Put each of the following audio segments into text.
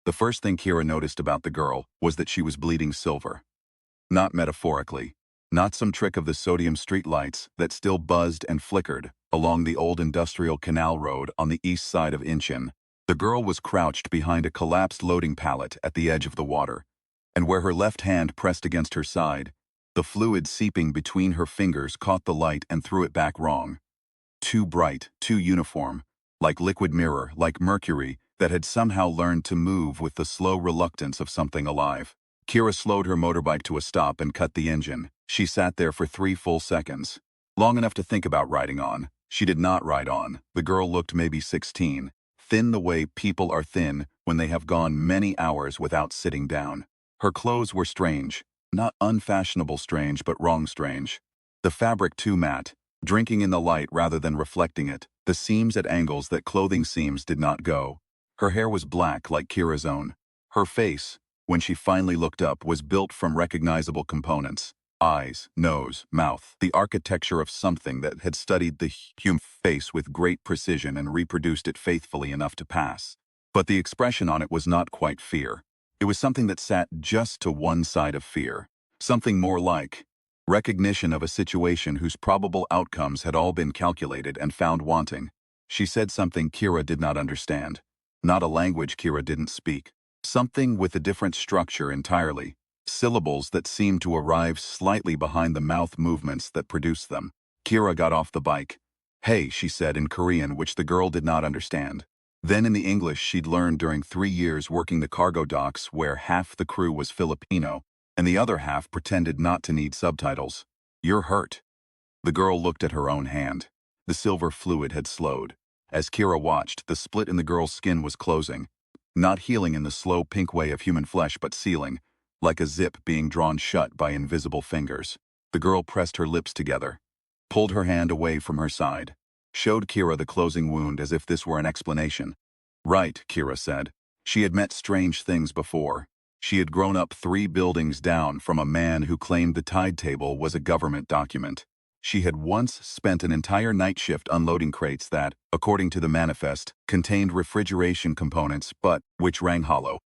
The first thing Kira noticed about the girl was that she was bleeding silver. Not metaphorically. Not some trick of the sodium streetlights that still buzzed and flickered along the old industrial canal road on the east side of Incheon. The girl was crouched behind a collapsed loading pallet at the edge of the water, and where her left hand pressed against her side, the fluid seeping between her fingers caught the light and threw it back wrong. Too bright, too uniform, like liquid mirror, like mercury that had somehow learned to move with the slow reluctance of something alive. Kira slowed her motorbike to a stop and cut the engine. She sat there for 3 full seconds. Long enough to think about riding on. She did not ride on. The girl looked maybe 16. Thin the way people are thin when they have gone many hours without sitting down. Her clothes were strange. Not unfashionable strange, but wrong strange. The fabric too matte, drinking in the light rather than reflecting it. The seams at angles that clothing seams did not go. Her hair was black like Kira's own. Her face, when she finally looked up, was built from recognizable components. Eyes, nose, mouth, the architecture of something that had studied the human face with great precision and reproduced it faithfully enough to pass. But the expression on it was not quite fear. It was something that sat just to one side of fear. Something more like recognition of a situation whose probable outcomes had all been calculated and found wanting. She said something Kira did not understand. Not a language Kira didn't speak. Something with a different structure entirely. Syllables that seemed to arrive slightly behind the mouth movements that produced them. Kira got off the bike. "Hey," she said in Korean, which the girl did not understand. Then in the English she'd learned during 3 years working the cargo docks, where half the crew was Filipino, and the other half pretended not to need subtitles. "You're hurt." The girl looked at her own hand. The silver fluid had slowed. As Kira watched, the split in the girl's skin was closing. Not healing in the slow pink way of human flesh, but sealing, like a zip being drawn shut by invisible fingers. The girl pressed her lips together, pulled her hand away from her side, showed Kira the closing wound as if this were an explanation. "Right," Kira said. She had met strange things before. She had grown up 3 buildings down from a man who claimed the tide table was a government document. She had once spent an entire night shift unloading crates that, according to the manifest, contained refrigeration components but which rang hollow,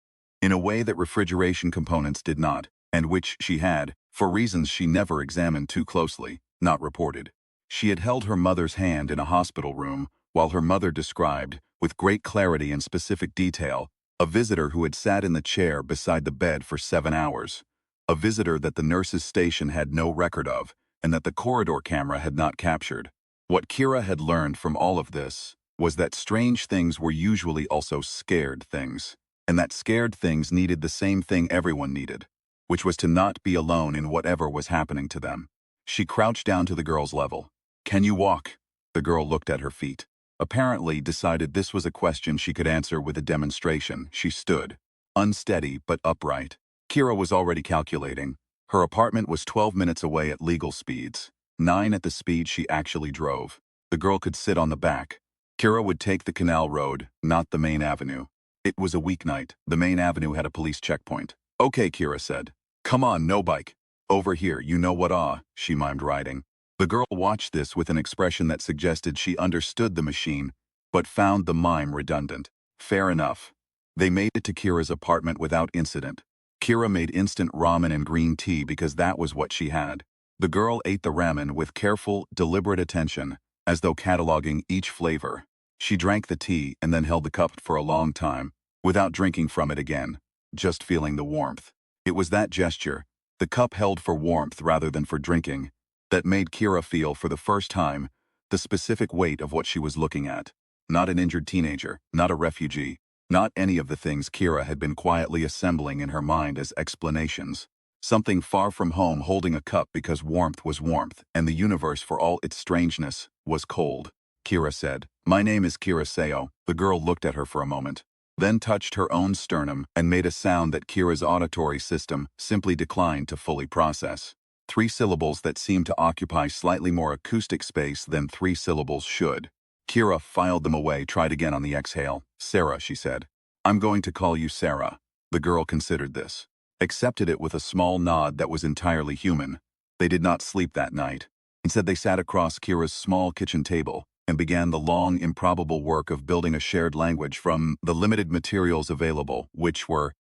in a way that refrigeration components did not, and which she had, for reasons she never examined too closely, not reported. She had held her mother's hand in a hospital room while her mother described, with great clarity and specific detail, a visitor who had sat in the chair beside the bed for 7 hours. A visitor that the nurse's station had no record of, and that the corridor camera had not captured. What Kira had learned from all of this was that strange things were usually also scared things, and that scared things needed the same thing everyone needed, which was to not be alone in whatever was happening to them. She crouched down to the girl's level. "Can you walk?" The girl looked at her feet. Apparently decided this was a question she could answer with a demonstration. She stood, unsteady but upright. Kira was already calculating. Her apartment was 12 minutes away at legal speeds, 9 at the speed she actually drove. The girl could sit on the back. Kira would take the canal road, not the main avenue. It was a weeknight. The main avenue had a police checkpoint. "Okay," Kira said. "Come on, no bike. Over here, you know what she mimed riding. The girl watched this with an expression that suggested she understood the machine, but found the mime redundant. Fair enough. They made it to Kira's apartment without incident. Kira made instant ramen and green tea because that was what she had. The girl ate the ramen with careful, deliberate attention, as though cataloging each flavor. She drank the tea and then held the cup for a long time, without drinking from it again, just feeling the warmth. It was that gesture, the cup held for warmth rather than for drinking, that made Kira feel for the first time the specific weight of what she was looking at. Not an injured teenager, not a refugee, not any of the things Kira had been quietly assembling in her mind as explanations. Something far from home holding a cup because warmth was warmth, and the universe for all its strangeness was cold. Kira said, "My name is Kira Seo." The girl looked at her for a moment, then touched her own sternum and made a sound that Kira's auditory system simply declined to fully process. 3 syllables that seemed to occupy slightly more acoustic space than 3 syllables should. Kira filed them away, tried again on the exhale. "Sarah," she said. "I'm going to call you Sarah." The girl considered this, accepted it with a small nod that was entirely human. They did not sleep that night. Instead, they sat across Kira's small kitchen table, and began the long, improbable work of building a shared language from the limited materials available, which were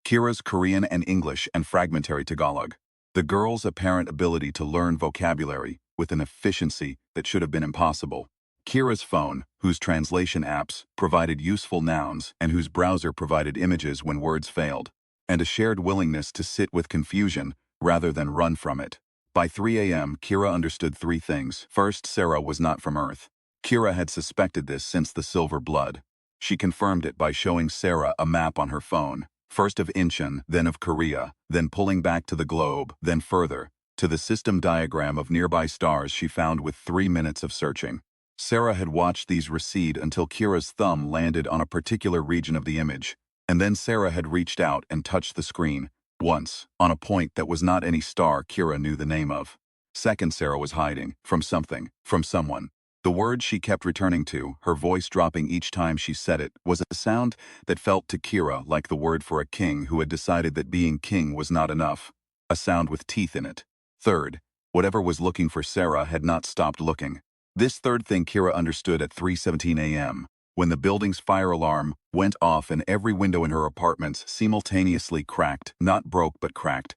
Kira's Korean and English and fragmentary Tagalog. The girl's apparent ability to learn vocabulary with an efficiency that should have been impossible. Kira's phone, whose translation apps provided useful nouns and whose browser provided images when words failed, and a shared willingness to sit with confusion rather than run from it. By 3 a.m., Kira understood three things. First, Sarah was not from Earth. Kira had suspected this since the Silver Blood. She confirmed it by showing Sarah a map on her phone, first of Incheon, then of Korea, then pulling back to the globe, then further, to the system diagram of nearby stars she found with 3 minutes of searching. Sarah had watched these recede until Kira's thumb landed on a particular region of the image, and then Sarah had reached out and touched the screen, once, on a point that was not any star Kira knew the name of. Second, Sarah was hiding, from something, from someone. The word she kept returning to, her voice dropping each time she said it, was a sound that felt to Kira like the word for a king who had decided that being king was not enough. A sound with teeth in it. Third, whatever was looking for Sarah had not stopped looking. This third thing Kira understood at 3:17 a.m., when the building's fire alarm went off and every window in her apartments simultaneously cracked, not broke but cracked.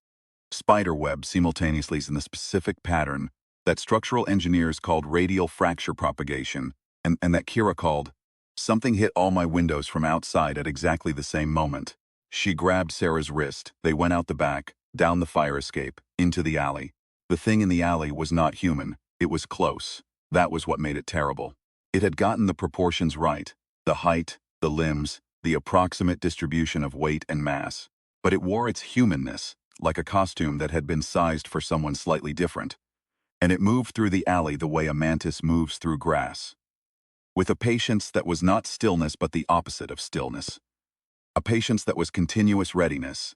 Spiderweb simultaneously in the specific pattern that structural engineers called radial fracture propagation, and that Kira called. Something hit all my windows from outside at exactly the same moment. She grabbed Sarah's wrist. They went out the back, down the fire escape, into the alley. The thing in the alley was not human. It was close. That was what made it terrible. It had gotten the proportions right, the height, the limbs, the approximate distribution of weight and mass. But it wore its humanness, like a costume that had been sized for someone slightly different. And it moved through the alley the way a mantis moves through grass, with a patience that was not stillness but the opposite of stillness. A patience that was continuous readiness.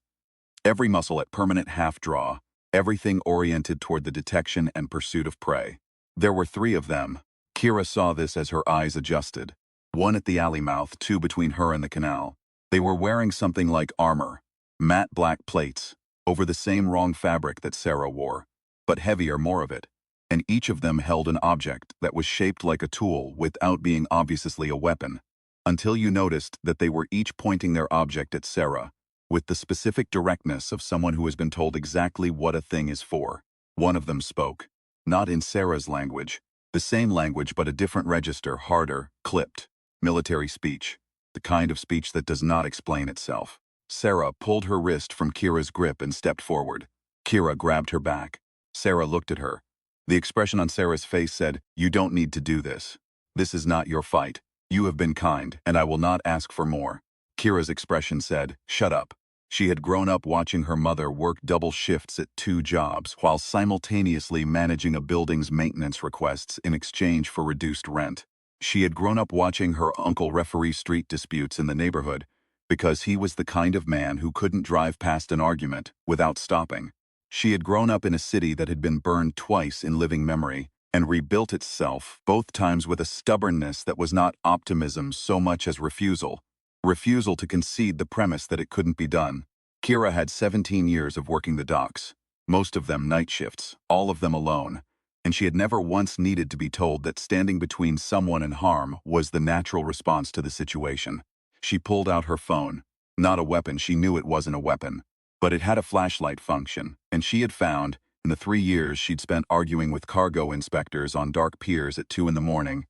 Every muscle at permanent half-draw, everything oriented toward the detection and pursuit of prey. There were 3 of them. Kira saw this as her eyes adjusted. 1 at the alley mouth, 2 between her and the canal. They were wearing something like armor, matte black plates, over the same wrong fabric that Sarah wore, but heavier, more of it. And each of them held an object that was shaped like a tool without being obviously a weapon, until you noticed that they were each pointing their object at Sarah, with the specific directness of someone who has been told exactly what a thing is for. One of them spoke, not in Sarah's language, the same language but a different register, harder, clipped, military speech, the kind of speech that does not explain itself. Sarah pulled her wrist from Kira's grip and stepped forward. Kira grabbed her back. Sarah looked at her. The expression on Sarah's face said, "You don't need to do this. This is not your fight. You have been kind, and I will not ask for more." Kira's expression said, "Shut up." She had grown up watching her mother work double shifts at 2 jobs while simultaneously managing a building's maintenance requests in exchange for reduced rent. She had grown up watching her uncle referee street disputes in the neighborhood because he was the kind of man who couldn't drive past an argument without stopping. She had grown up in a city that had been burned twice in living memory and rebuilt itself, both times with a stubbornness that was not optimism so much as refusal. Refusal to concede the premise that it couldn't be done. Kira had 17 years of working the docks, most of them night shifts, all of them alone, and she had never once needed to be told that standing between someone and harm was the natural response to the situation. She pulled out her phone. Not a weapon, she knew it wasn't a weapon. But it had a flashlight function, and she had found, in the 3 years she'd spent arguing with cargo inspectors on dark piers at 2 in the morning,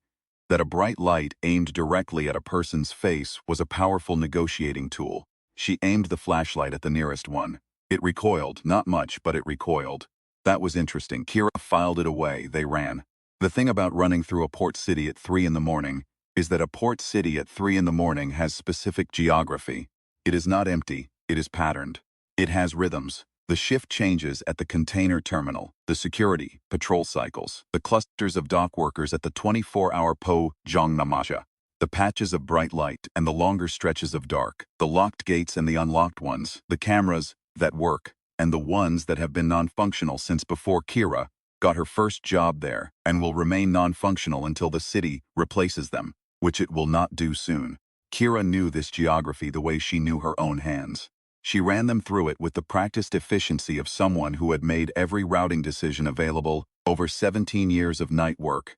that a bright light aimed directly at a person's face was a powerful negotiating tool. She aimed the flashlight at the nearest one. It recoiled, not much, but it recoiled. That was interesting. Kira filed it away. They ran. The thing about running through a port city at 3 in the morning is that a port city at 3 in the morning has specific geography. It is not empty, it is patterned. It has rhythms. The shift changes at the container terminal, the security, patrol cycles, the clusters of dock workers at the 24-hour Po Jongnamasha, the patches of bright light and the longer stretches of dark, the locked gates and the unlocked ones, the cameras that work, and the ones that have been non-functional since before Kira got her first job there and will remain non-functional until the city replaces them, which it will not do soon. Kira knew this geography the way she knew her own hands. She ran them through it with the practiced efficiency of someone who had made every routing decision available over 17 years of night work.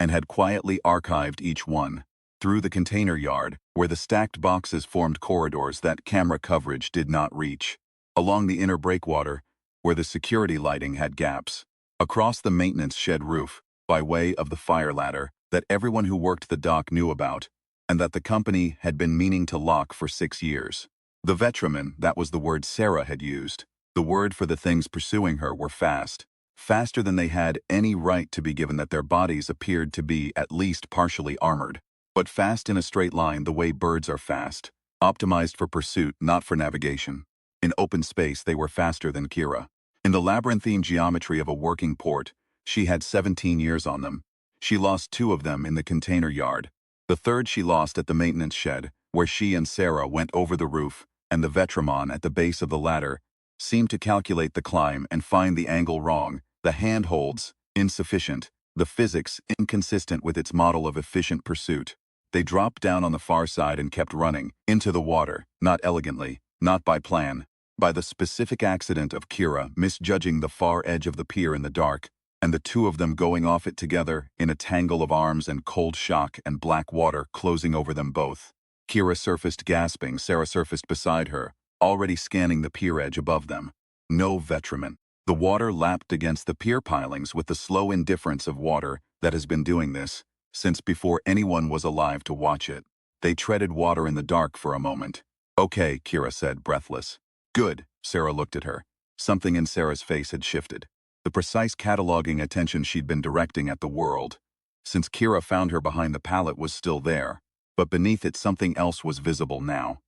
and had quietly archived each one. Through the container yard, where the stacked boxes formed corridors that camera coverage did not reach. Along the inner breakwater, where the security lighting had gaps. Across the maintenance shed roof, by way of the fire ladder that everyone who worked the dock knew about, and that the company had been meaning to lock for 6 years. The vetramen, that was the word Sarah had used. The word for the things pursuing her were fast. Faster than they had any right to be, given that their bodies appeared to be at least partially armored. But fast in a straight line the way birds are fast. Optimized for pursuit, not for navigation. In open space they were faster than Kira. In the labyrinthine geometry of a working port, she had 17 years on them. She lost 2 of them in the container yard. The third she lost at the maintenance shed, where she and Sarah went over the roof, and the Vetramon at the base of the ladder seemed to calculate the climb and find the angle wrong, the handholds insufficient, the physics inconsistent with its model of efficient pursuit. They dropped down on the far side and kept running, into the water, not elegantly, not by plan, by the specific accident of Kira misjudging the far edge of the pier in the dark, and the 2 of them going off it together in a tangle of arms and cold shock and black water closing over them both. Kira surfaced gasping, Sarah surfaced beside her, already scanning the pier edge above them. No vetramen. The water lapped against the pier pilings with the slow indifference of water that has been doing this since before anyone was alive to watch it. They treaded water in the dark for a moment. Okay, Kira said, breathless. Good, Sarah looked at her. Something in Sarah's face had shifted. The precise cataloging attention she'd been directing at the world, since Kira found her behind the pallet, was still there, but beneath it something else was visible now.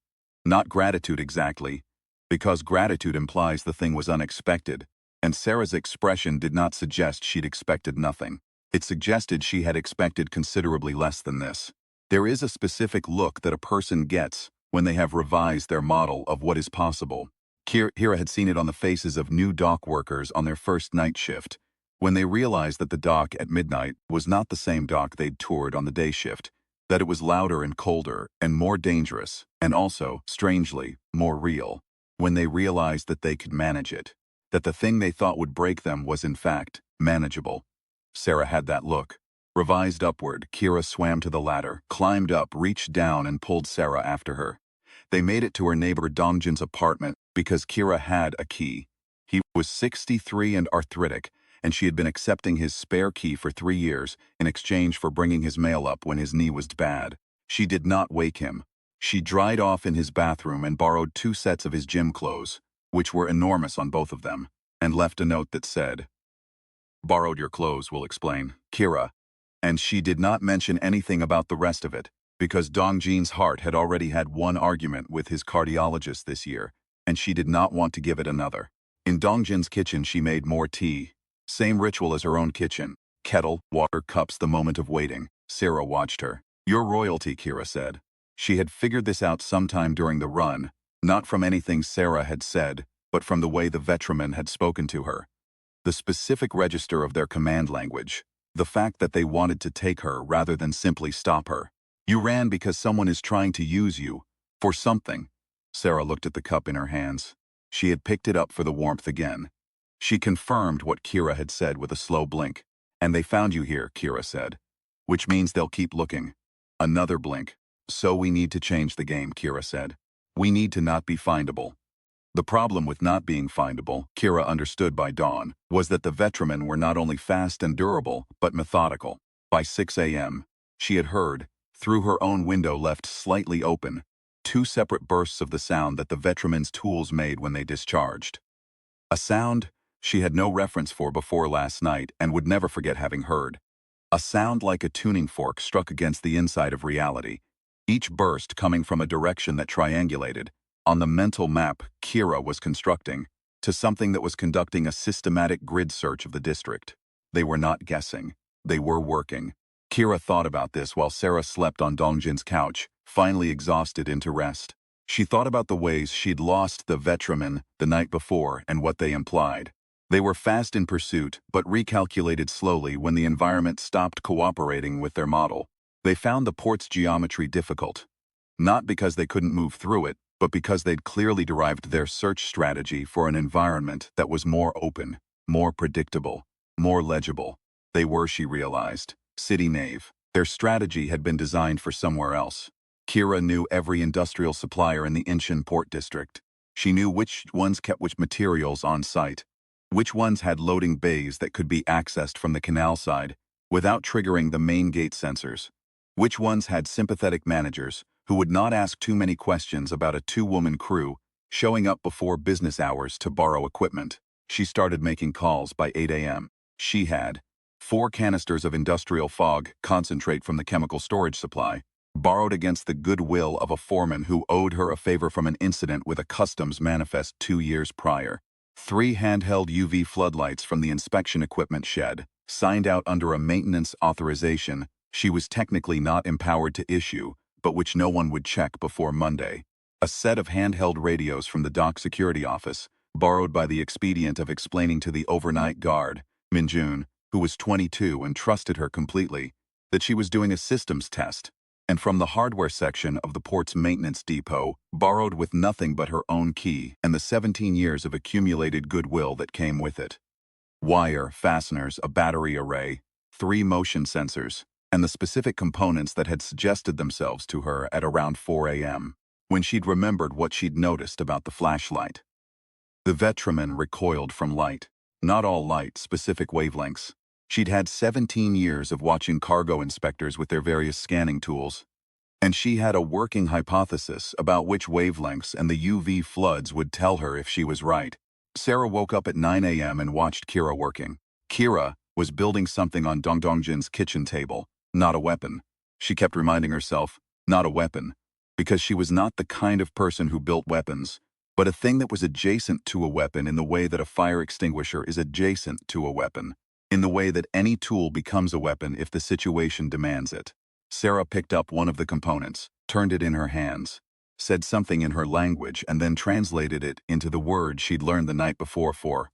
Not gratitude exactly, because gratitude implies the thing was unexpected, and Sarah's expression did not suggest she'd expected nothing. It suggested she had expected considerably less than this. There is a specific look that a person gets when they have revised their model of what is possible. Kira had seen it on the faces of new dock workers on their first night shift, when they realized that the dock at midnight was not the same dock they'd toured on the day shift, that it was louder and colder and more dangerous, and also, strangely, more real. When they realized that they could manage it, that the thing they thought would break them was in fact manageable. Sarah had that look. Revised upward, Kira swam to the ladder, climbed up, reached down and pulled Sarah after her. They made it to her neighbor Dongjin's apartment because Kira had a key. He was 63 and arthritic, and she had been accepting his spare key for 3 years in exchange for bringing his mail up when his knee was bad. She did not wake him. She dried off in his bathroom and borrowed 2 sets of his gym clothes, which were enormous on both of them, and left a note that said, "Borrowed your clothes, will explain, Kira." And she did not mention anything about the rest of it, because Dongjin's heart had already had 1 argument with his cardiologist this year, and she did not want to give it another. In Dongjin's kitchen she made more tea. Same ritual as her own kitchen. Kettle, water, cups, the moment of waiting. Sarah watched her. "You're royalty," Kira said. She had figured this out sometime during the run, not from anything Sarah had said, but from the way the vetramen had spoken to her. The specific register of their command language. The fact that they wanted to take her rather than simply stop her. "You ran because someone is trying to use you. For something." Sarah looked at the cup in her hands. She had picked it up for the warmth again. She confirmed what Kira had said with a slow blink. "And they found you here," Kira said. "Which means they'll keep looking." Another blink. "So we need to change the game," Kira said. "We need to not be findable." The problem with not being findable, Kira understood by dawn, was that the vetramen were not only fast and durable, but methodical. By 6 a.m., she had heard, through her own window left slightly open, 2 separate bursts of the sound that the vetramen's tools made when they discharged. A sound she had no reference for before last night and would never forget having heard. A sound like a tuning fork struck against the inside of reality, each burst coming from a direction that triangulated, on the mental map Kira was constructing, to something that was conducting a systematic grid search of the district. They were not guessing. They were working. Kira thought about this while Sarah slept on Dongjin's couch, finally exhausted into rest. She thought about the ways she'd lost the vetramen the night before and what they implied. They were fast in pursuit, but recalculated slowly when the environment stopped cooperating with their model. They found the port's geometry difficult. Not because they couldn't move through it, but because they'd clearly derived their search strategy for an environment that was more open, more predictable, more legible. They were, she realized, city knave. Their strategy had been designed for somewhere else. Kira knew every industrial supplier in the Incheon Port District. She knew which ones kept which materials on site, which ones had loading bays that could be accessed from the canal side without triggering the main gate sensors, which ones had sympathetic managers who would not ask too many questions about a two-woman crew showing up before business hours to borrow equipment. She started making calls by 8 a.m. She had 4 canisters of industrial fog concentrate from the chemical storage supply, borrowed against the goodwill of a foreman who owed her a favor from an incident with a customs manifest 2 years prior. 3 handheld UV floodlights from the inspection equipment shed, signed out under a maintenance authorization she was technically not empowered to issue, but which no one would check before Monday. A set of handheld radios from the dock security office, borrowed by the expedient of explaining to the overnight guard, Minjun, who was 22 and trusted her completely, that she was doing a systems test, and from the hardware section of the port's maintenance depot, borrowed with nothing but her own key and the 17 years of accumulated goodwill that came with it. Wire, fasteners, a battery array, 3 motion sensors, and the specific components that had suggested themselves to her at around 4 a.m., when she'd remembered what she'd noticed about the flashlight. The veteran recoiled from light. Not all light, specific wavelengths. She'd had 17 years of watching cargo inspectors with their various scanning tools, and she had a working hypothesis about which wavelengths and the UV floods would tell her if she was right. Sarah woke up at 9 a.m. and watched Kira working. Kira was building something on Dongjin's kitchen table, not a weapon. She kept reminding herself, not a weapon, because she was not the kind of person who built weapons, but a thing that was adjacent to a weapon in the way that a fire extinguisher is adjacent to a weapon, in the way that any tool becomes a weapon if the situation demands it. Sarah picked up one of the components, turned it in her hands, said something in her language, and then translated it into the word she'd learned the night before for,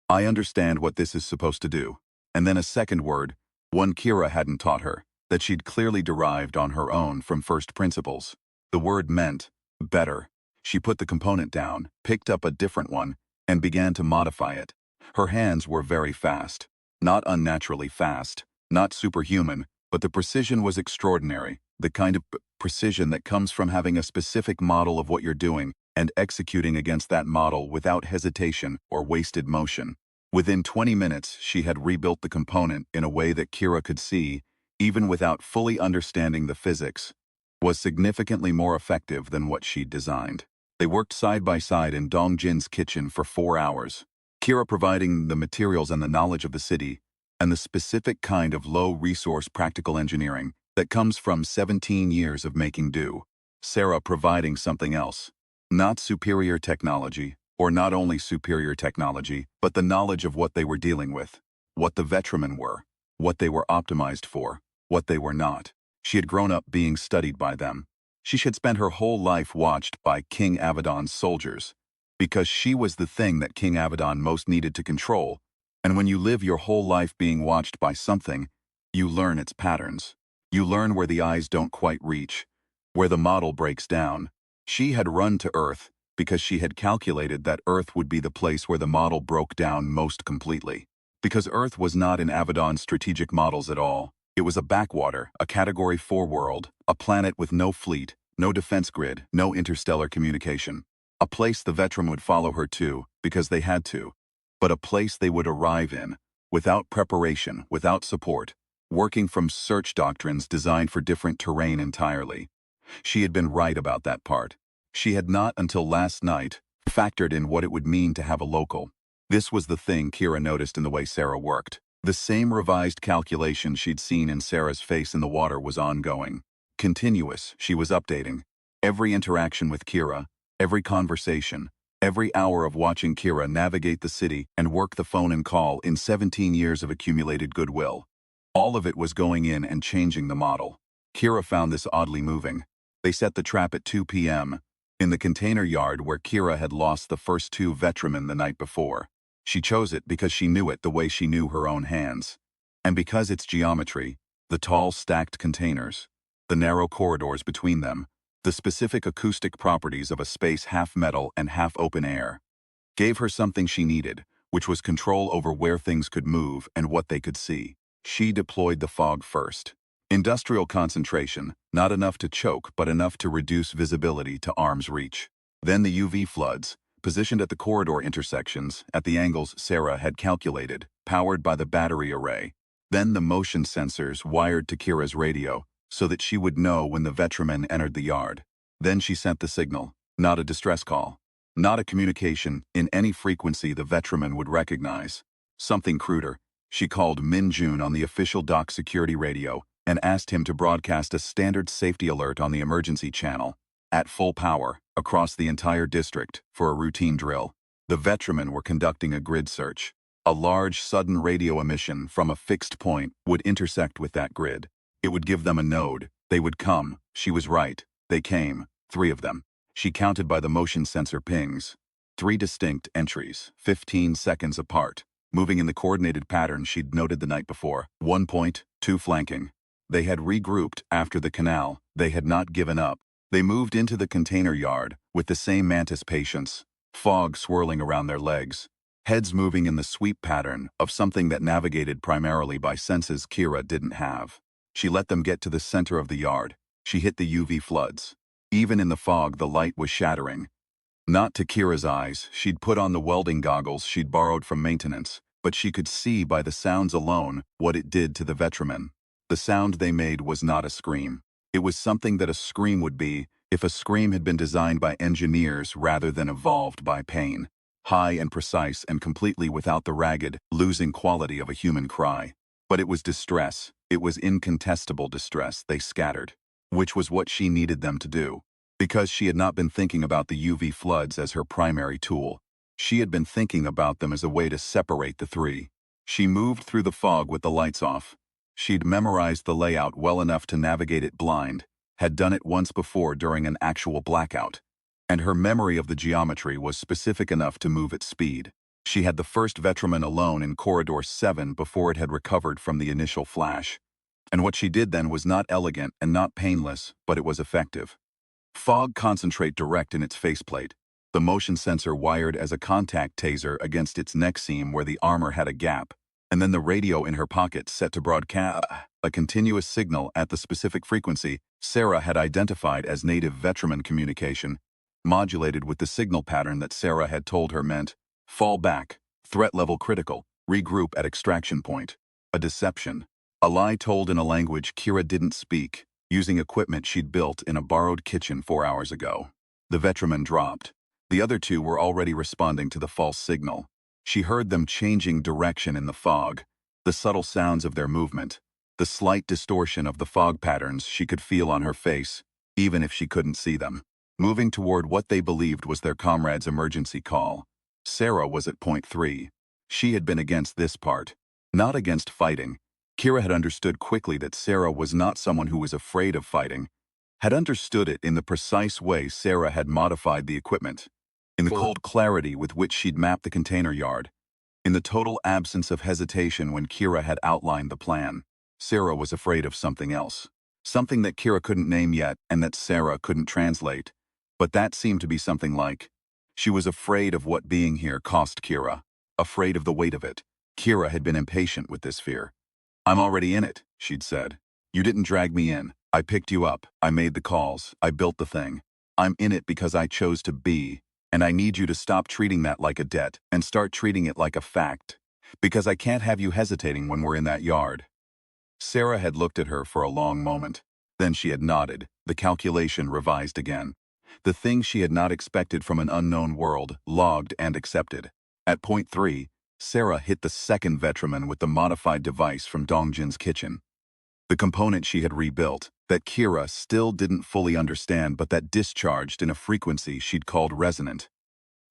"I understand what this is supposed to do," and then a second word, one Kira hadn't taught her, that she'd clearly derived on her own from first principles. The word meant, better. She put the component down, picked up a different one, and began to modify it. Her hands were very fast. Not unnaturally fast, not superhuman, but the precision was extraordinary, the kind of precision that comes from having a specific model of what you're doing and executing against that model without hesitation or wasted motion. Within 20 minutes, she had rebuilt the component in a way that Kira could see, even without fully understanding the physics, was significantly more effective than what she'd designed. They worked side by side in Dongjin's kitchen for 4 hours, Kira providing the materials and the knowledge of the city, and the specific kind of low-resource practical engineering that comes from 17 years of making do. Sarah providing something else. Not superior technology, or not only superior technology, but the knowledge of what they were dealing with, what the veteran were, what they were optimized for, what they were not. She had grown up being studied by them. She had spent her whole life watched by King Avedon's soldiers, because she was the thing that King Avedon most needed to control, and when you live your whole life being watched by something, you learn its patterns. You learn where the eyes don't quite reach, where the model breaks down. She had run to Earth because she had calculated that Earth would be the place where the model broke down most completely. Because Earth was not in Avedon's strategic models at all. It was a backwater, a Category 4 world, a planet with no fleet, no defense grid, no interstellar communication. A place the veteran would follow her to, because they had to, but a place they would arrive in, without preparation, without support, working from search doctrines designed for different terrain entirely. She had been right about that part. She had not until last night factored in what it would mean to have a local. This was the thing Kira noticed in the way Sarah worked. The same revised calculation she'd seen in Sarah's face in the water was ongoing. Continuous, she was updating. Every interaction with Kira, every conversation, every hour of watching Kira navigate the city and work the phone and call in 17 years of accumulated goodwill. All of it was going in and changing the model. Kira found this oddly moving. They set the trap at 2 p.m. in the container yard where Kira had lost the first 2 veteran the night before. She chose it because she knew it the way she knew her own hands. And because its geometry, the tall stacked containers, the narrow corridors between them, the specific acoustic properties of a space half metal and half open air, gave her something she needed, which was control over where things could move and what they could see. She deployed the fog first. Industrial concentration, not enough to choke but enough to reduce visibility to arm's reach. Then the UV floods, positioned at the corridor intersections, at the angles Sarah had calculated, powered by the battery array. Then the motion sensors wired to Kira's radio, so that she would know when the Vetramen entered the yard. Then she sent the signal, not a distress call, not a communication in any frequency the Vetramen would recognize. Something cruder. She called Min Jun on the official dock security radio and asked him to broadcast a standard safety alert on the emergency channel, at full power, across the entire district, for a routine drill. The Vetramen were conducting a grid search. A large, sudden radio emission from a fixed point would intersect with that grid. It would give them a node. They would come. She was right. They came. 3 of them. She counted by the motion sensor pings. 3 distinct entries, 15 seconds apart, moving in the coordinated pattern she'd noted the night before. 1 point, 2 flanking. They had regrouped after the canal. They had not given up. They moved into the container yard with the same mantis patience, fog swirling around their legs, heads moving in the sweep pattern of something that navigated primarily by senses Kira didn't have. She let them get to the center of the yard. She hit the UV floods. Even in the fog, the light was shattering. Not to Kira's eyes. She'd put on the welding goggles she'd borrowed from maintenance, but she could see by the sounds alone what it did to the Vetramen. The sound they made was not a scream. It was something that a scream would be if a scream had been designed by engineers rather than evolved by pain. High and precise and completely without the ragged, losing quality of a human cry. But it was distress. It was incontestable distress they scattered, which was what she needed them to do. Because she had not been thinking about the UV floods as her primary tool. She had been thinking about them as a way to separate the 3. She moved through the fog with the lights off. She'd memorized the layout well enough to navigate it blind, had done it once before during an actual blackout, and her memory of the geometry was specific enough to move at speed. She had the first Vetramen alone in Corridor 7 before it had recovered from the initial flash. And what she did then was not elegant and not painless, but it was effective. Fog concentrate direct in its faceplate, the motion sensor wired as a contact taser against its neck seam where the armor had a gap, and then the radio in her pocket set to broadcast a continuous signal at the specific frequency Sarah had identified as native Vetramen communication, modulated with the signal pattern that Sarah had told her meant, fall back, threat level critical, regroup at extraction point. A deception. A lie told in a language Kira didn't speak, using equipment she'd built in a borrowed kitchen 4 hours ago. The Vetramen dropped. The other 2 were already responding to the false signal. She heard them changing direction in the fog, the subtle sounds of their movement, the slight distortion of the fog patterns she could feel on her face, even if she couldn't see them, moving toward what they believed was their comrade's emergency call. Sarah was at point 3. She had been against this part, not against fighting. Kira had understood quickly that Sarah was not someone who was afraid of fighting, had understood it in the precise way Sarah had modified the equipment, in the cold clarity with which she'd mapped the container yard, in the total absence of hesitation when Kira had outlined the plan. Sarah was afraid of something else, something that Kira couldn't name yet and that Sarah couldn't translate, but that seemed to be something like, she was afraid of what being here cost Kira, afraid of the weight of it. Kira had been impatient with this fear. I'm already in it, she'd said. You didn't drag me in. I picked you up. I made the calls. I built the thing. I'm in it because I chose to be, and I need you to stop treating that like a debt and start treating it like a fact, because I can't have you hesitating when we're in that yard. Sarah had looked at her for a long moment. Then she had nodded, the calculation revised again. The thing she had not expected from an unknown world, logged and accepted. At point 3, Sarah hit the second Vetramen with the modified device from Dongjin's kitchen. The component she had rebuilt, that Kira still didn't fully understand but that discharged in a frequency she'd called resonant.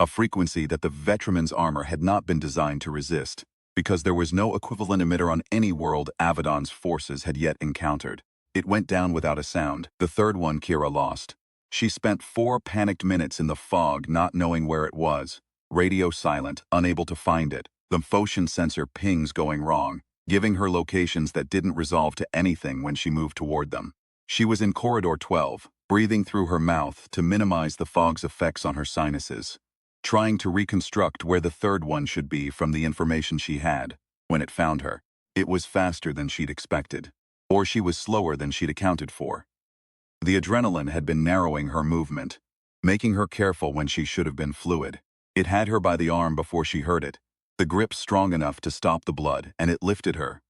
A frequency that the Vetramen's armor had not been designed to resist, because there was no equivalent emitter on any world Avedon's forces had yet encountered. It went down without a sound. The third one Kira lost. She spent 4 panicked minutes in the fog not knowing where it was, radio silent, unable to find it, the motion sensor pings going wrong, giving her locations that didn't resolve to anything when she moved toward them. She was in Corridor 12, breathing through her mouth to minimize the fog's effects on her sinuses, trying to reconstruct where the third one should be from the information she had, when it found her. It was faster than she'd expected. Or she was slower than she'd accounted for. The adrenaline had been narrowing her movement, making her careful when she should have been fluid. It had her by the arm before she heard it, the grip strong enough to stop the blood, and it lifted her.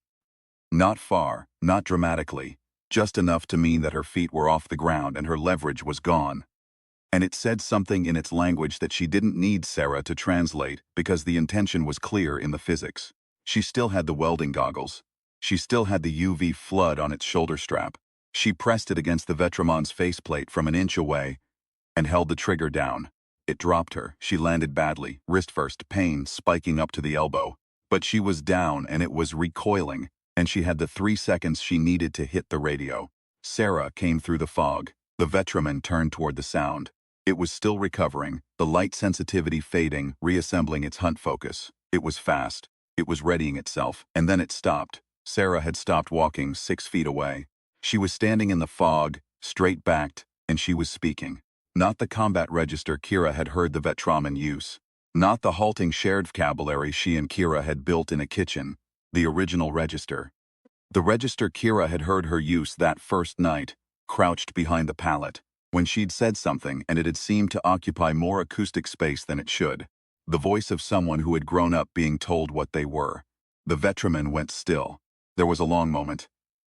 Not far, not dramatically, just enough to mean that her feet were off the ground and her leverage was gone. And it said something in its language that she didn't need Sarah to translate because the intention was clear in the physics. She still had the welding goggles. She still had the UV flood on its shoulder strap. She pressed it against the Vetramon's faceplate from an inch away and held the trigger down. It dropped her. She landed badly, wrist first, pain spiking up to the elbow. But she was down and it was recoiling, and she had the 3 seconds she needed to hit the radio. Sarah came through the fog. The Vetraman turned toward the sound. It was still recovering, the light sensitivity fading, reassembling its hunt focus. It was fast. It was readying itself, and then it stopped. Sarah had stopped walking 6 feet away. She was standing in the fog, straight-backed, and she was speaking. Not the combat register Kira had heard the Vetraman use. Not the halting shared vocabulary she and Kira had built in a kitchen. The original register. The register Kira had heard her use that first night, crouched behind the pallet, when she'd said something and it had seemed to occupy more acoustic space than it should. The voice of someone who had grown up being told what they were. The Vetraman went still. There was a long moment.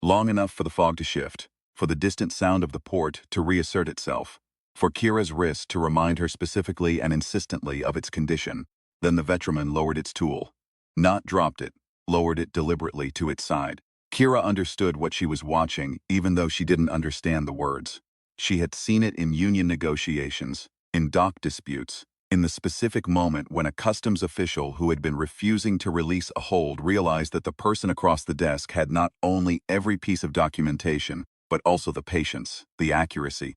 Long enough for the fog to shift, for the distant sound of the port to reassert itself, for Kira's wrist to remind her specifically and insistently of its condition. Then the Vetraman lowered its tool. Not dropped it, lowered it deliberately to its side. Kira understood what she was watching, even though she didn't understand the words. She had seen it in union negotiations, in dock disputes, in the specific moment when a customs official who had been refusing to release a hold realized that the person across the desk had not only every piece of documentation, but also the patience, the accuracy,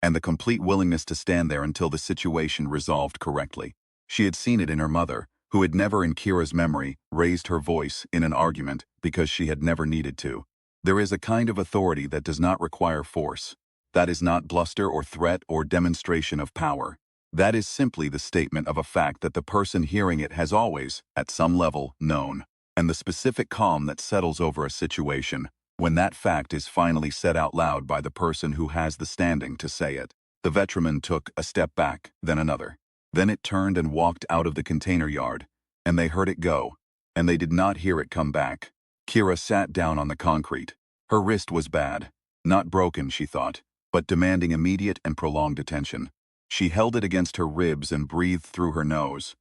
and the complete willingness to stand there until the situation resolved correctly. She had seen it in her mother, who had never in Kira's memory raised her voice in an argument because she had never needed to. There is a kind of authority that does not require force. That is not bluster or threat or demonstration of power. That is simply the statement of a fact that the person hearing it has always, at some level, known. And the specific calm that settles over a situation, when that fact is finally said out loud by the person who has the standing to say it. The Vetraman took a step back, then another. Then it turned and walked out of the container yard, and they heard it go, and they did not hear it come back. Kira sat down on the concrete. Her wrist was bad. Not broken, she thought, but demanding immediate and prolonged attention. She held it against her ribs and breathed through her nose,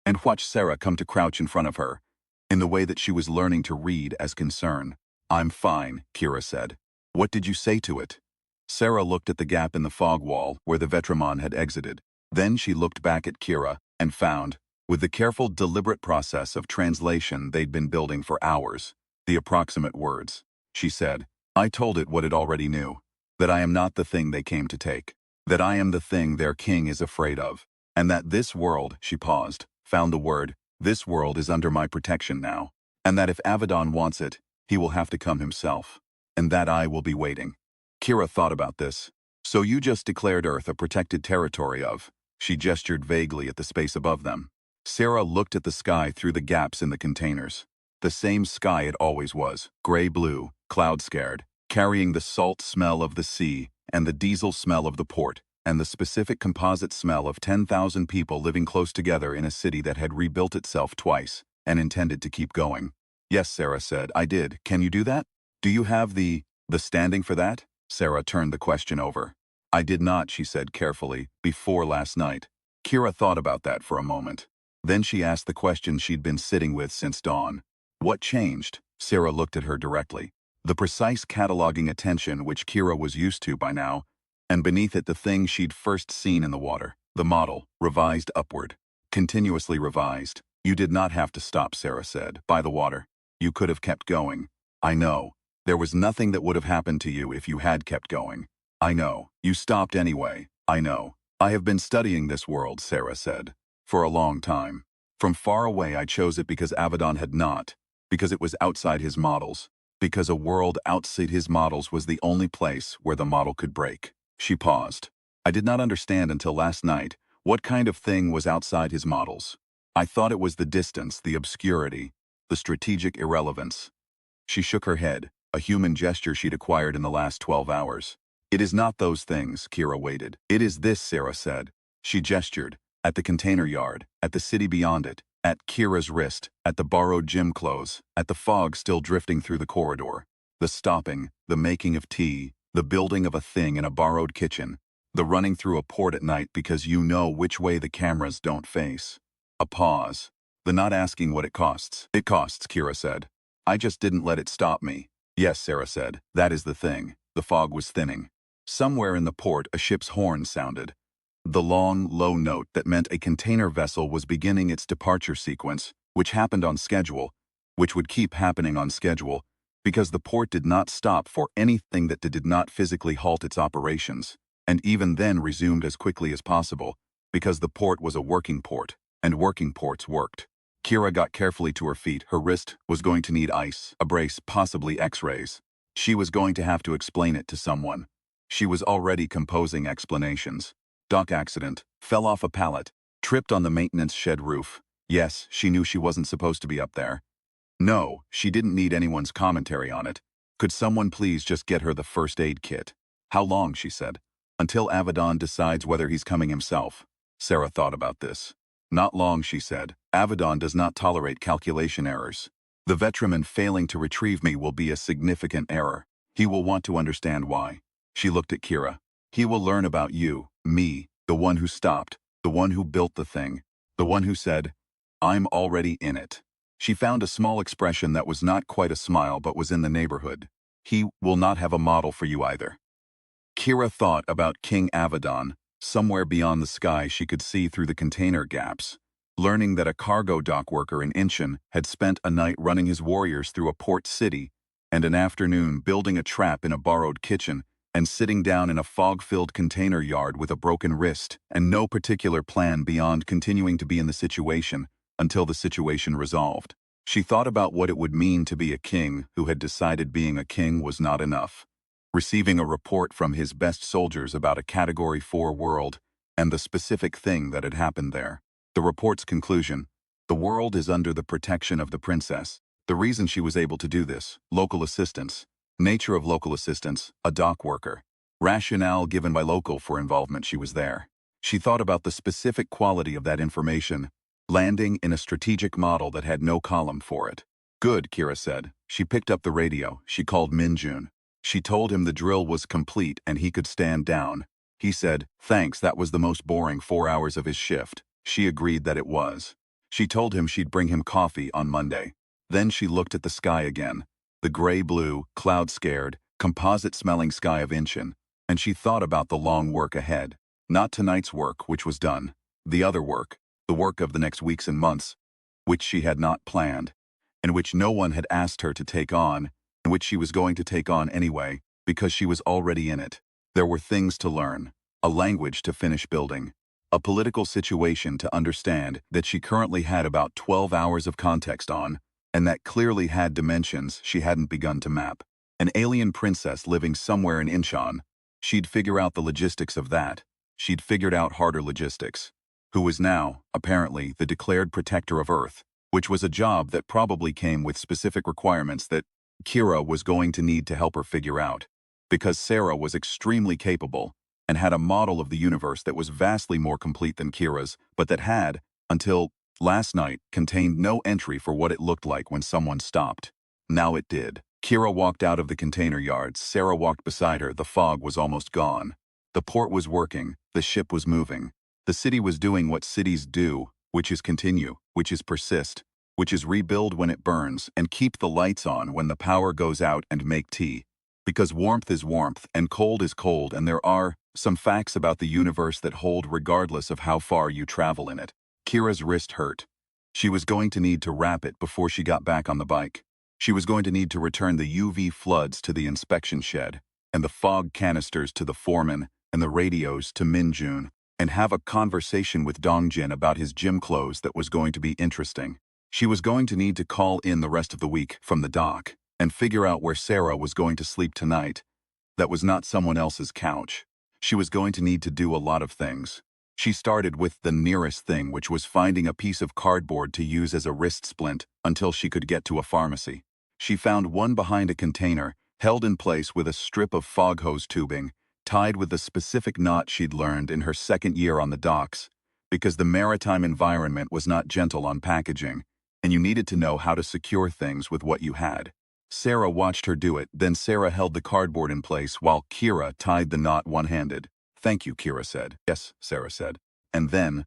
and watched Sarah come to crouch in front of her, in the way that she was learning to read as concern. "I'm fine," Kira said. "What did you say to it?" Sarah looked at the gap in the fog wall where the Vetraman had exited. Then she looked back at Kira and found, with the careful, deliberate process of translation they'd been building for hours, the approximate words. She said, "I told it what it already knew. That I am not the thing they came to take. That I am the thing their king is afraid of. And that this world," she paused, found the word, "this world is under my protection now. And that if Avedon wants it, he will have to come himself. And that I will be waiting." Kira thought about this. "So you just declared Earth a protected territory of..." She gestured vaguely at the space above them. Sarah looked at the sky through the gaps in the containers. The same sky it always was, gray-blue, cloud-scared, carrying the salt smell of the sea and the diesel smell of the port, and the specific composite smell of 10,000 people living close together in a city that had rebuilt itself twice and intended to keep going. "Yes," Sarah said, "I did. Can you do that? Do you have the standing for that?" Sarah turned the question over. "I did not," she said carefully, "before last night." Kira thought about that for a moment. Then she asked the question she'd been sitting with since dawn. "What changed?" Sarah looked at her directly. The precise cataloging attention which Kira was used to by now, and beneath it the thing she'd first seen in the water, the model, revised upward. Continuously revised. "You did not have to stop," Sarah said, "by the water. You could have kept going. I know. There was nothing that would have happened to you if you had kept going. I know. You stopped anyway. I know. I have been studying this world," Sarah said, "for a long time. From far away I chose it because Avedon had not, because it was outside his models, because a world outside his models was the only place where the model could break." She paused. "I did not understand until last night what kind of thing was outside his models. I thought it was the distance, the obscurity, the strategic irrelevance. She shook her head, a human gesture she'd acquired in the last 12 hours. It is not those things, Kira waited. It is this, Sarah said. She gestured, at the container yard, at the city beyond it, at Kira's wrist, at the borrowed gym clothes, at the fog still drifting through the corridor. The stopping, the making of tea, the building of a thing in a borrowed kitchen, the running through a port at night because you know which way the cameras don't face. A pause. The not asking what it costs. It costs, Kira said. I just didn't let it stop me. Yes, Sarah said. That is the thing. The fog was thinning. Somewhere in the port, a ship's horn sounded. The long, low note that meant a container vessel was beginning its departure sequence, which happened on schedule, which would keep happening on schedule, because the port did not stop for anything that did not physically halt its operations, and even then resumed as quickly as possible, because the port was a working port, and working ports worked. Kira got carefully to her feet. Her wrist was going to need ice, a brace, possibly x-rays. She was going to have to explain it to someone. She was already composing explanations. Dock accident, fell off a pallet, tripped on the maintenance shed roof. Yes, she knew she wasn't supposed to be up there. No, she didn't need anyone's commentary on it. Could someone please just get her the first aid kit? How long, she said. Until Avedon decides whether he's coming himself. Sarah thought about this. Not long, she said. Avedon does not tolerate calculation errors. The Vetraman failing to retrieve me will be a significant error. He will want to understand why. She looked at Kira. He will learn about you, me, the one who stopped, the one who built the thing, the one who said, I'm already in it. She found a small expression that was not quite a smile but was in the neighborhood. He will not have a model for you either. Kira thought about King Avedon. Somewhere beyond the sky she could see through the container gaps, learning that a cargo dock worker in Incheon had spent a night running his warriors through a port city and an afternoon building a trap in a borrowed kitchen and sitting down in a fog-filled container yard with a broken wrist and no particular plan beyond continuing to be in the situation until the situation resolved. She thought about what it would mean to be a king who had decided being a king was not enough. Receiving a report from his best soldiers about a Category 4 world and the specific thing that had happened there. The report's conclusion: the world is under the protection of the princess. The reason she was able to do this: local assistance. Nature of local assistance: a dock worker. Rationale given by local for involvement: she was there. She thought about the specific quality of that information, landing in a strategic model that had no column for it. Good, Kira said. She picked up the radio. She called Minjun. She told him the drill was complete and he could stand down. He said, thanks, that was the most boring 4 hours of his shift. She agreed that it was. She told him she'd bring him coffee on Monday. Then she looked at the sky again. The gray-blue, cloud-scared, composite-smelling sky of Incheon, and she thought about the long work ahead. Not tonight's work, which was done. The other work, the work of the next weeks and months, which she had not planned, and which no one had asked her to take on, and which she was going to take on anyway, because she was already in it. There were things to learn, a language to finish building, a political situation to understand that she currently had about 12 hours of context on, and that clearly had dimensions she hadn't begun to map. An alien princess living somewhere in Incheon. She'd figure out the logistics of that. She'd figured out harder logistics. Who was now, apparently, the declared protector of Earth, which was a job that probably came with specific requirements that Kira was going to need to help her figure out, because Sarah was extremely capable and had a model of the universe that was vastly more complete than Kira's, but that had, until last night, contained no entry for what it looked like when someone stopped. Now it did. Kira walked out of the container yards. Sarah walked beside her. The fog was almost gone. The port was working. The ship was moving. The city was doing what cities do, which is continue, which is persist, which is rebuild when it burns and keep the lights on when the power goes out and make tea. Because warmth is warmth and cold is cold, and there are some facts about the universe that hold regardless of how far you travel in it. Kira's wrist hurt. She was going to need to wrap it before she got back on the bike. She was going to need to return the UV floods to the inspection shed, and the fog canisters to the foreman, and the radios to Minjun, and have a conversation with Dongjin about his gym clothes that was going to be interesting. She was going to need to call in the rest of the week from the dock and figure out where Sarah was going to sleep tonight. That was not someone else's couch. She was going to need to do a lot of things. She started with the nearest thing, which was finding a piece of cardboard to use as a wrist splint until she could get to a pharmacy. She found one behind a container, held in place with a strip of fog hose tubing, tied with the specific knot she'd learned in her second year on the docks, because the maritime environment was not gentle on packaging, and you needed to know how to secure things with what you had. Sarah watched her do it, then Sarah held the cardboard in place while Kira tied the knot one-handed. "Thank you," Kira said. "Yes," Sarah said. And then,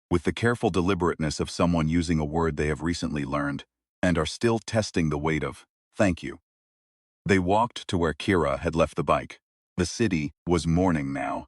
with the careful deliberateness of someone using a word they have recently learned, and are still testing the weight of, "Thank you," they walked to where Kira had left the bike. The city was morning now.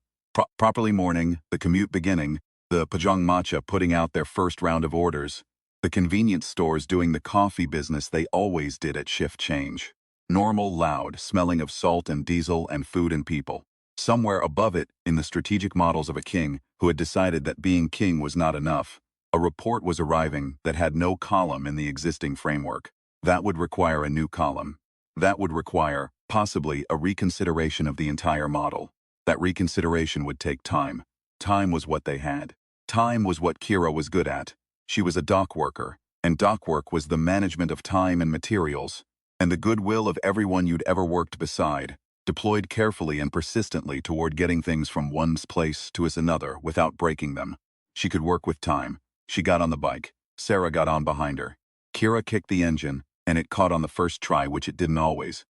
Properly morning, the commute beginning, the Pajang Matcha putting out their first round of orders, the convenience stores doing the coffee business they always did at shift change. Normal, loud, smelling of salt and diesel and food and people. Somewhere above it, in the strategic models of a king who had decided that being king was not enough, a report was arriving that had no column in the existing framework. That would require a new column. That would require, possibly, a reconsideration of the entire model. That reconsideration would take time. Time was what they had. Time was what Kira was good at. She was a dock worker, and dock work was the management of time and materials, and the goodwill of everyone you'd ever worked beside, deployed carefully and persistently toward getting things from one place to another without breaking them. She could work with time. She got on the bike. Sarah got on behind her. Kira kicked the engine, and it caught on the first try, which it didn't always.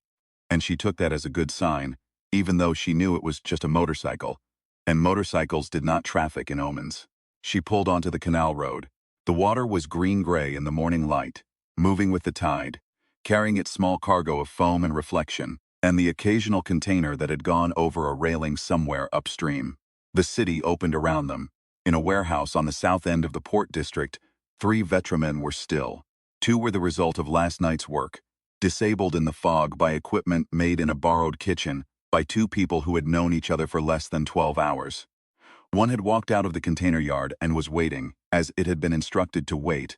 And she took that as a good sign, even though she knew it was just a motorcycle, and motorcycles did not traffic in omens. She pulled onto the canal road. The water was green-gray in the morning light, moving with the tide, carrying its small cargo of foam and reflection, and the occasional container that had gone over a railing somewhere upstream. The city opened around them. In a warehouse on the south end of the port district, 3 veteran were still. 2 were the result of last night's work, disabled in the fog by equipment made in a borrowed kitchen by 2 people who had known each other for less than 12 hours. One had walked out of the container yard and was waiting, as it had been instructed to wait.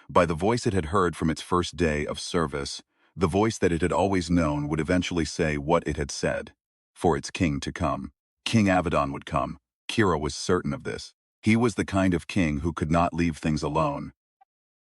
By the voice it had heard from its first day of service, the voice that it had always known would eventually say what it had said. For its king to come. King Avedon would come. Kira was certain of this. He was the kind of king who could not leave things alone.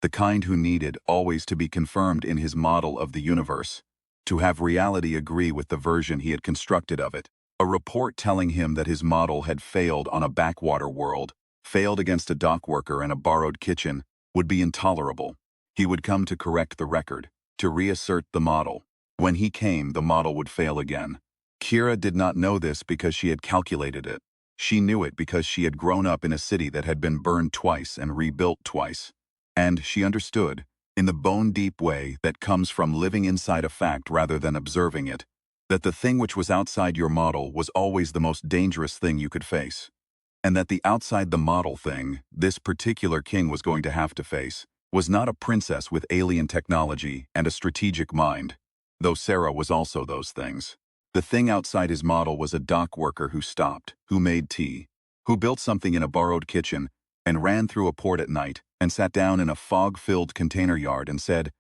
The kind who needed always to be confirmed in his model of the universe, to have reality agree with the version he had constructed of it. A report telling him that his model had failed on a backwater world, failed against a dock worker and a borrowed kitchen, would be intolerable. He would come to correct the record, to reassert the model. When he came, the model would fail again. Kira did not know this because she had calculated it. She knew it because she had grown up in a city that had been burned twice and rebuilt twice. And she understood, in the bone-deep way that comes from living inside a fact rather than observing it, that the thing which was outside your model was always the most dangerous thing you could face. And that the outside the model thing this particular king was going to have to face was not a princess with alien technology and a strategic mind, though Sarah was also those things. The thing outside his model was a dock worker who stopped, who made tea, who built something in a borrowed kitchen, and ran through a port at night and sat down in a fog-filled container yard and said,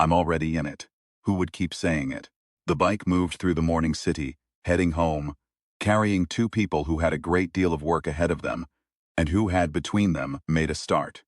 "I'm already in it." Who would keep saying it? The bike moved through the morning city, heading home, carrying 2 people who had a great deal of work ahead of them, and who had between them made a start.